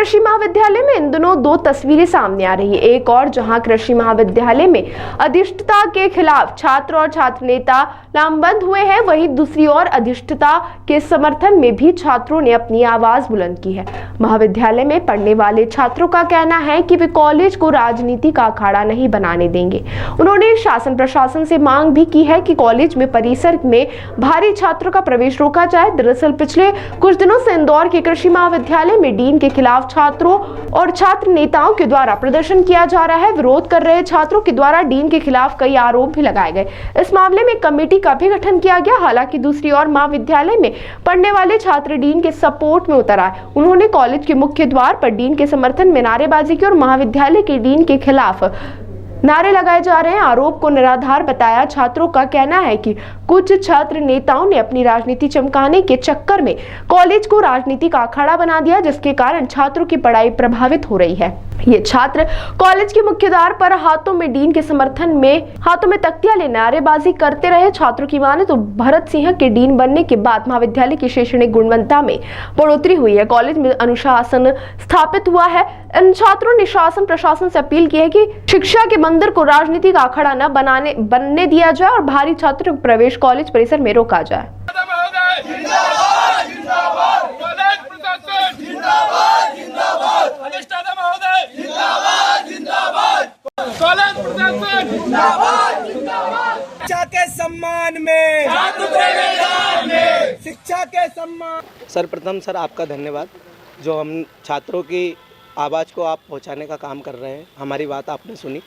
कृषि महाविद्यालय में इन दिनों दो तस्वीरें सामने आ रही है। एक और जहां कृषि महाविद्यालय में अधिष्ठता के खिलाफ छात्र और छात्र नेता लामबंद हुए हैं, वहीं दूसरी ओर अधिष्ठता के समर्थन में भी छात्रों ने अपनी आवाज बुलंद की है। महाविद्यालय में पढ़ने वाले छात्रों का कहना है कि वे कॉलेज को राजनीति का अखाड़ा नहीं बनाने देंगे। उन्होंने शासन प्रशासन से मांग भी की है कि कॉलेज में परिसर में भारी छात्रों का प्रवेश रोका जाए। दरअसल पिछले कुछ दिनों से इंदौर के कृषि महाविद्यालय में डीन के खिलाफ छात्रों और छात्र नेताओं के द्वारा प्रदर्शन किया जा रहा है। विरोध कर रहे छात्रों के द्वारा डीन के खिलाफ कई आरोप भी लगाए गए। इस मामले में कमेटी का भी गठन किया गया। हालांकि दूसरी ओर महाविद्यालय में पढ़ने वाले छात्र डीन के सपोर्ट में उतर आए। उन्होंने कॉलेज के मुख्य द्वार पर डीन के समर्थन में नारेबाजी की और महाविद्यालय के डीन के खिलाफ नारे लगाए जा रहे हैं। आरोप को निराधार बताया। छात्रों का कहना है कि कुछ छात्र नेताओं ने अपनी राजनीति चमकाने के चक्कर में कॉलेज को राजनीति का अखाड़ा बना दिया, जिसके कारण छात्रों की पढ़ाई प्रभावित हो रही है। ये छात्र कॉलेज के मुख्य द्वार पर हाथों में डीन के समर्थन में हाथों में तख्तियां ले नारेबाजी करते रहे। छात्रों की माने तो भरत सिंह के डीन बनने के बाद महाविद्यालय की शैक्षणिक गुणवत्ता में बढ़ोतरी हुई है। कॉलेज में अनुशासन स्थापित हुआ है। इन छात्रों ने शासन प्रशासन से अपील की है कि शिक्षा के मंदिर को राजनीति का अखाड़ा न बनने दिया जाए और भारी छात्रों का प्रवेश कॉलेज परिसर में रोका जाए। शिक्षा के सम्मान में, शिक्षा के सम्मान। सर्वप्रथम सर आपका धन्यवाद जो हम छात्रों की आवाज़ को आप पहुंचाने का काम कर रहे हैं। हमारी बात आपने सुनी।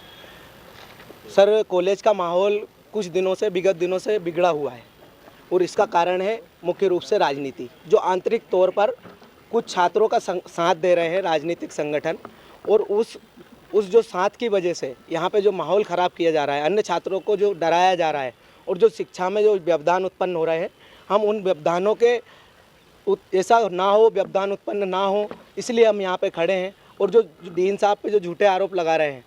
सर कॉलेज का माहौल कुछ दिनों से विगत दिनों से बिगड़ा हुआ है और इसका कारण है मुख्य रूप से राजनीति, जो आंतरिक तौर पर कुछ छात्रों का साथ दे रहे हैं राजनीतिक संगठन, और उस जो साथ की वजह से यहाँ पे जो माहौल ख़राब किया जा रहा है, अन्य छात्रों को जो डराया जा रहा है और जो शिक्षा में जो व्यवधान उत्पन्न हो रहे हैं, हम उन व्यवधानों के ऐसा ना हो, व्यवधान उत्पन्न ना हो, इसलिए हम यहाँ पे खड़े हैं। और जो डीन साहब पे जो झूठे आरोप लगा रहे हैं,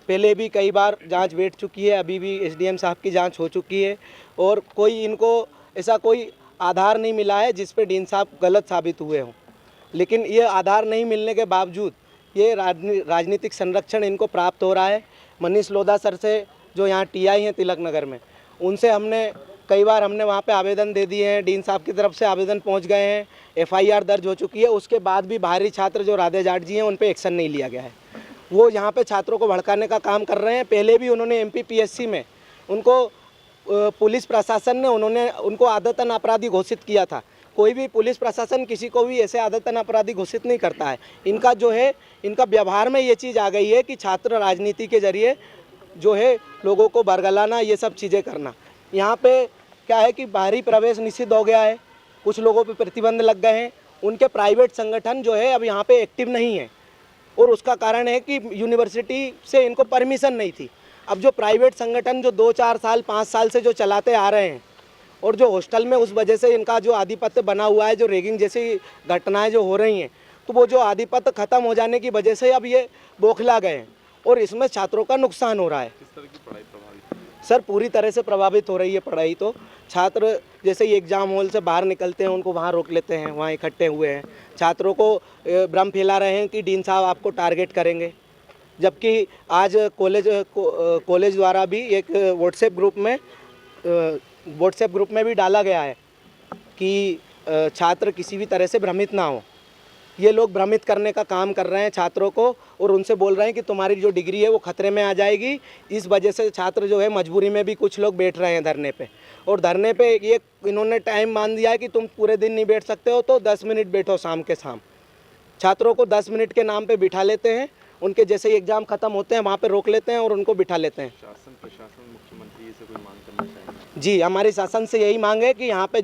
पहले भी कई बार जांच बैठ चुकी है, अभी भी एसडीएम साहब की जांच हो चुकी है और कोई इनको ऐसा कोई आधार नहीं मिला है जिस पे डीन साहब गलत साबित हुए हों। लेकिन ये आधार नहीं मिलने के बावजूद ये राजनीतिक संरक्षण इनको प्राप्त हो रहा है। मनीष लोधा सर से जो यहाँ टीआई हैं तिलक नगर में, उनसे हमने कई बार वहाँ पे आवेदन दे दिए हैं। डीन साहब की तरफ से आवेदन पहुँच गए हैं, एफआईआर दर्ज हो चुकी है। उसके बाद भी बाहरी छात्र जो राधे जाट जी हैं उन पे एक्शन नहीं लिया गया है। वो यहाँ पे छात्रों को भड़काने का काम कर रहे हैं। पहले भी उन्होंने एमपीपीएससी में उनको पुलिस प्रशासन ने उनको आदतन अपराधी घोषित किया था। कोई भी पुलिस प्रशासन किसी को भी ऐसे आदतन अपराधी घोषित नहीं करता है। इनका जो है, इनका व्यवहार में ये चीज़ आ गई है कि छात्र राजनीति के जरिए जो है लोगों को बरगलाना, ये सब चीज़ें करना। यहाँ पे क्या है कि बाहरी प्रवेश निषिद्ध हो गया है, कुछ लोगों पे प्रतिबंध लग गए हैं। उनके प्राइवेट संगठन जो है अब यहाँ पे एक्टिव नहीं है और उसका कारण है कि यूनिवर्सिटी से इनको परमिशन नहीं थी। अब जो प्राइवेट संगठन जो 2-4 साल 5 साल से जो चलाते आ रहे हैं और जो हॉस्टल में उस वजह से इनका जो आधिपत्य बना हुआ है, जो रैगिंग जैसी घटनाएं जो हो रही हैं, तो वो जो आधिपत्य ख़त्म हो जाने की वजह से अब ये बौखला गए हैं और इसमें छात्रों का नुकसान हो रहा है। किस तरह की पढ़ाई प्रभावित? सर पूरी तरह से प्रभावित हो रही है पढ़ाई। तो छात्र जैसे ही एग्ज़ाम हॉल से बाहर निकलते हैं उनको वहाँ रोक लेते हैं, वहाँ इकट्ठे हुए हैं। छात्रों को भ्रम फैला रहे हैं कि डीन साहब आपको टारगेट करेंगे, जबकि आज कॉलेज द्वारा भी एक व्हाट्सएप ग्रुप में भी डाला गया है कि छात्र किसी भी तरह से भ्रमित ना हो। ये लोग भ्रमित करने का काम कर रहे हैं छात्रों को और उनसे बोल रहे हैं कि तुम्हारी जो डिग्री है वो खतरे में आ जाएगी। इस वजह से छात्र जो है मजबूरी में भी कुछ लोग बैठ रहे हैं धरने पे, और धरने पे ये इन्होंने टाइम मान दिया है कि तुम पूरे दिन नहीं बैठ सकते हो तो 10 मिनट बैठो शाम के शाम। छात्रों को 10 मिनट के नाम पे बिठा लेते हैं, उनके जैसे ही एग्ज़ाम ख़त्म होते हैं वहाँ पे रोक लेते हैं और उनको बिठा लेते हैं। शासन प्रशासन मुख्यमंत्री से कोई मांग करना चाहेंगे? जी, हमारी शासन से यही मांग है कि यहाँ पे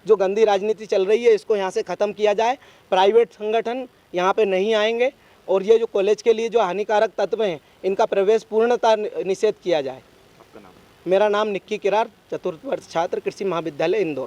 जो गंदी राजनीति चल रही है इसको यहाँ से ख़त्म किया जाए। प्राइवेट संगठन यहाँ पे नहीं आएंगे और ये जो कॉलेज के लिए जो हानिकारक तत्व हैं इनका प्रवेश पूर्णतः निषेध किया जाए। आपका नाम? मेरा नाम निक्की किरार, 4th वर्ष छात्र, कृषि महाविद्यालय इंदौर।